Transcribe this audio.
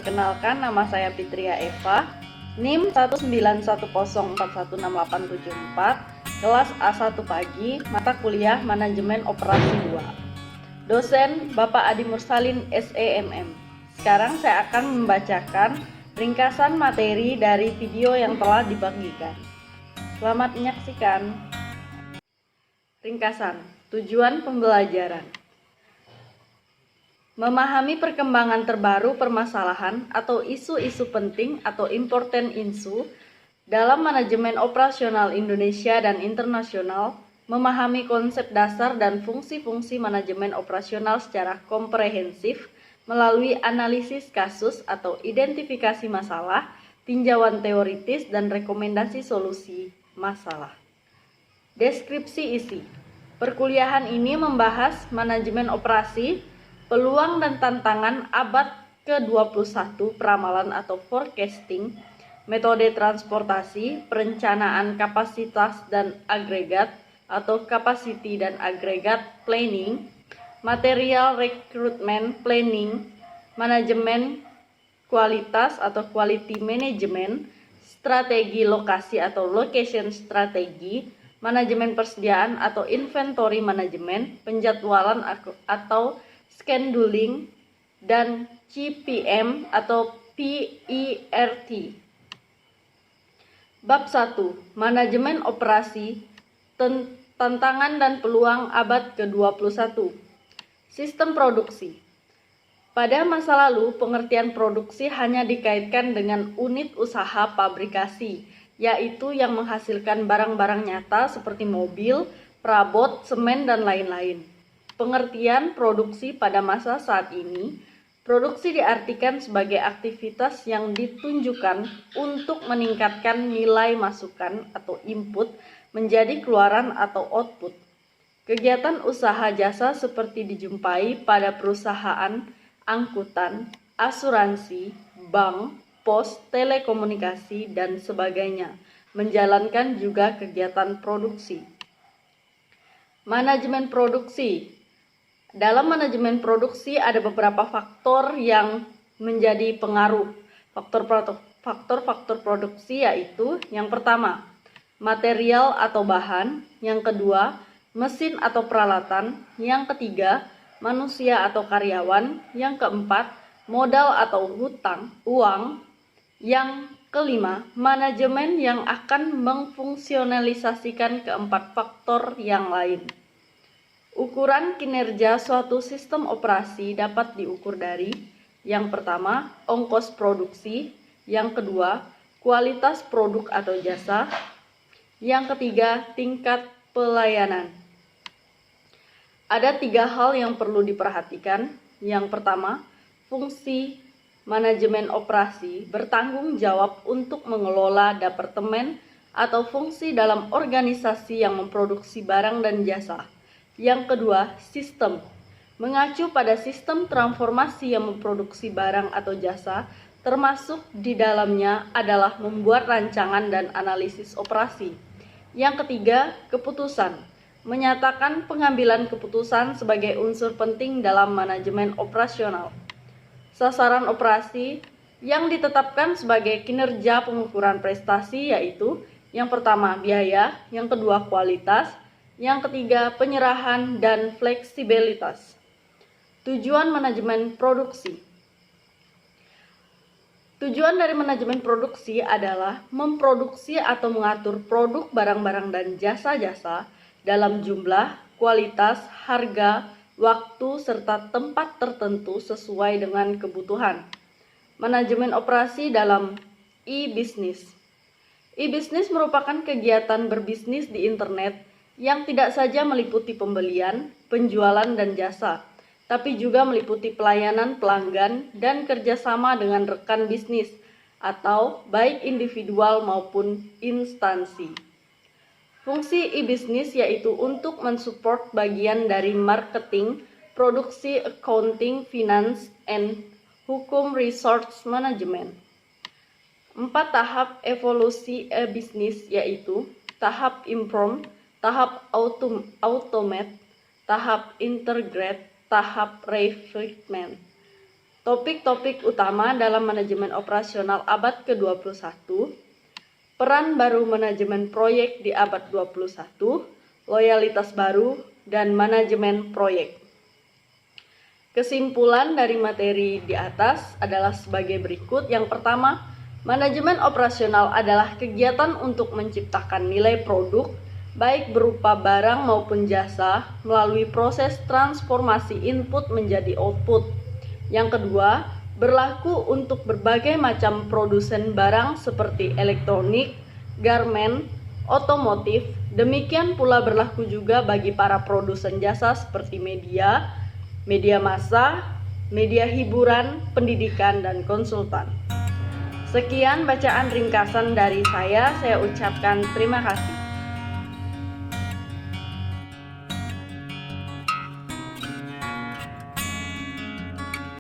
Perkenalkan, nama saya Fitria Eva, NIM 19104168874, kelas A1 pagi, mata kuliah Manajemen Operasi 2. Dosen Bapak Adi Mursalin, SEMM. Sekarang saya akan membacakan ringkasan materi dari video yang telah dibagikan. Selamat menyaksikan. Ringkasan, tujuan pembelajaran. Memahami perkembangan terbaru permasalahan atau isu-isu penting atau important issue dalam manajemen operasional Indonesia dan internasional, memahami konsep dasar dan fungsi-fungsi manajemen operasional secara komprehensif melalui analisis kasus atau identifikasi masalah, tinjauan teoritis, dan rekomendasi solusi masalah. Deskripsi isi. Perkuliahan ini membahas manajemen operasi, peluang dan tantangan abad ke-21 peramalan atau forecasting, metode transportasi, perencanaan kapasitas dan agregat atau capacity dan agregat planning, material recruitment planning, manajemen kualitas atau quality management, strategi lokasi atau location strategi, manajemen persediaan atau inventory manajemen, penjadwalan atau scheduling, dan CPM atau PERT. Bab 1. Manajemen operasi, tantangan dan peluang abad ke-21. Sistem produksi. Pada masa lalu, pengertian produksi hanya dikaitkan dengan unit usaha pabrikasi, yaitu yang menghasilkan barang-barang nyata seperti mobil, perabot, semen, dan lain-lain. Pengertian produksi pada masa saat ini, produksi diartikan sebagai aktivitas yang ditunjukkan untuk meningkatkan nilai masukan atau input menjadi keluaran atau output. Kegiatan usaha jasa seperti dijumpai pada perusahaan angkutan, asuransi, bank, pos, telekomunikasi, dan sebagainya, menjalankan juga kegiatan produksi. Manajemen produksi. Dalam manajemen produksi ada beberapa faktor yang menjadi pengaruh. Faktor-faktor produksi yaitu yang pertama, material atau bahan, yang kedua, mesin atau peralatan, yang ketiga, manusia atau karyawan, yang keempat, modal atau uang, yang kelima, manajemen yang akan memfungsionalisasikan keempat faktor yang lain. Ukuran kinerja suatu sistem operasi dapat diukur dari yang pertama, ongkos produksi, yang kedua, kualitas produk atau jasa, yang ketiga, tingkat pelayanan. Ada 3 hal yang perlu diperhatikan. Yang pertama, fungsi manajemen operasi bertanggung jawab untuk mengelola departemen atau fungsi dalam organisasi yang memproduksi barang dan jasa. Yang kedua, sistem. Mengacu pada sistem transformasi yang memproduksi barang atau jasa, termasuk di dalamnya adalah membuat rancangan dan analisis operasi. Yang ketiga, keputusan. Menyatakan pengambilan keputusan sebagai unsur penting dalam manajemen operasional. Sasaran operasi yang ditetapkan sebagai kinerja pengukuran prestasi yaitu yang pertama, biaya, yang kedua, kualitas, yang ketiga, penyerahan dan fleksibilitas. Tujuan manajemen produksi. Tujuan dari manajemen produksi adalah memproduksi atau mengatur produk, barang-barang, dan jasa-jasa dalam jumlah, kualitas, harga, waktu, serta tempat tertentu sesuai dengan kebutuhan. Manajemen operasi dalam e-business. E-business merupakan kegiatan berbisnis di internet yang tidak saja meliputi pembelian, penjualan, dan jasa, tapi juga meliputi pelayanan pelanggan dan kerjasama dengan rekan bisnis, atau baik individual maupun instansi. Fungsi e-business yaitu untuk mensupport bagian dari marketing, produksi, accounting, finance, and hukum resource management. 4 tahap evolusi e-business yaitu tahap improve, tahap automate, tahap integrate, tahap refinement. Topik-topik utama dalam manajemen operasional abad ke-21, peran baru manajemen proyek di abad 21, loyalitas baru, dan manajemen proyek. Kesimpulan dari materi di atas adalah sebagai berikut. Yang pertama, manajemen operasional adalah kegiatan untuk menciptakan nilai produk, baik berupa barang maupun jasa, melalui proses transformasi input menjadi output. Yang kedua, berlaku untuk berbagai macam produsen barang seperti elektronik, garmen, otomotif. Demikian pula berlaku juga bagi para produsen jasa seperti media massa, media hiburan, pendidikan, dan konsultan. Sekian bacaan ringkasan dari saya ucapkan terima kasih.